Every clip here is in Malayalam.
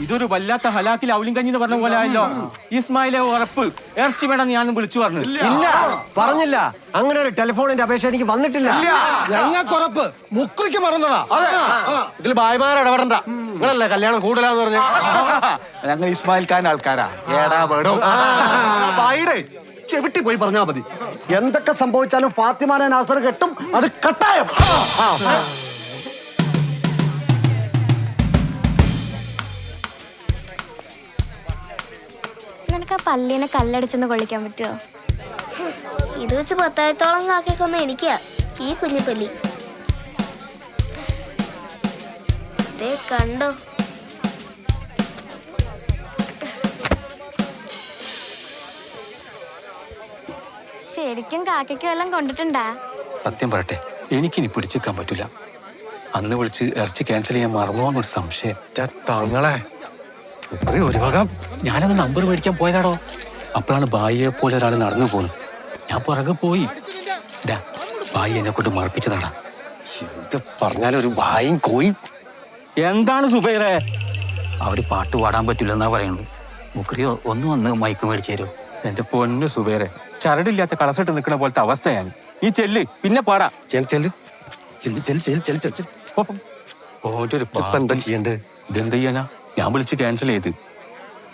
ഇതൊരു വല്ലാത്ത ഹലാക്കിൽ ഔലിം കഞ്ഞി എന്ന് പറഞ്ഞ പോലെ ആയല്ലോ. ഇസ്മായിലെ ഉറപ്പ് ഇറച്ചി വേണം ഞാൻ വിളിച്ചു പറഞ്ഞു. ഇല്ല പറഞ്ഞില്ല. അങ്ങനെ ഒരു ടെലിഫോണിന്റെ അപേക്ഷ എനിക്ക് വന്നിട്ടില്ല. ഞങ്ങൾക്കുറപ്പ് മുക്രിക്ക് മറന്നതാ. ഇതിൽ ഭായിമാർ ഇടപെടണ്ട. നിങ്ങളല്ലേ കല്യാണം കൂടുതലാന്ന് പറഞ്ഞു. ഞങ്ങൾ ഇസ്മായിൽ ഖാൻ ആൾക്കാരാ. ഏടാ വേടോ ചെവിട്ടി പോയി പറഞ്ഞാ മതി. എന്തൊക്കെ സംഭവിച്ചാലും ഫാത്തിമാനെ നാസർ കെട്ടും. അത് കട്ടായം. നിനക്ക് ആ പല്ലിനെ കല്ലടിച്ചെന്ന് കൊള്ളിക്കാൻ പറ്റുമോ? ഇത് വെച്ച് 10,000-ഓളം കാക്കയൊക്കെ എനിക്കാ ഈ കുഞ്ഞിപ്പല്ലി. കണ്ടോ ശരിക്കും കാക്കയ്ക്ക് വല്ലതും കൊണ്ടിട്ടുണ്ടാ? സത്യം പറയട്ടെ, എനിക്കിനി പിടിച്ചെടുക്കാൻ പറ്റില്ല. അന്ന് വിളിച്ച് ഇറച്ചി ക്യാൻസൽ ചെയ്യാൻ മറന്നോന്നൊരു സംശയം. തങ്ങളെ ഒരു വക ഞാനത് നമ്പർ മേടിക്കാൻ പോയതാടോ. അപ്പോഴാണ് ബായിയെ പോലെ ഒരാൾ നടന്നു പോകുന്നത്. ഞാൻ പുറകെ പോയി. ബായി എന്നെ കൊണ്ട് മറപ്പിച്ചതാടാ. ഇത് പറഞ്ഞാലൊരു ഭായും കോയി. എന്താണ് സുബൈറെ? അവര് പാട്ട് പാടാൻ പറ്റില്ലെന്നാ പറയുള്ളൂ. മുക്രിയോ ഒന്ന് വന്ന് മൈക്ക് മേടിച്ചു തരുമോ? എന്റെ പൊന്നു സുബൈറെ, ചരടില്ലാത്ത കളസിട്ട് നിൽക്കുന്ന പോലത്തെ അവസ്ഥയാണ്. നീ ചെല്ല്, പിന്നെ പാടാ. എന്താ ചെയ്യണ്ടേ? ഇതെന്ത് ചെയ്യാനാ? ഞാൻ വിളിച്ച് ക്യാൻസൽ ചെയ്ത്.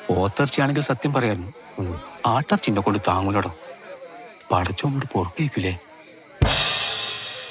പോത്തിറച്ചിയാണെങ്കിൽ സത്യം പറയായിരുന്നു. ആട്ടിറച്ചിനെ കൊണ്ട് താങ്ങൂലടോ. പടച്ചോണ്ട് പൊറുപ്പിക്കൂലേ?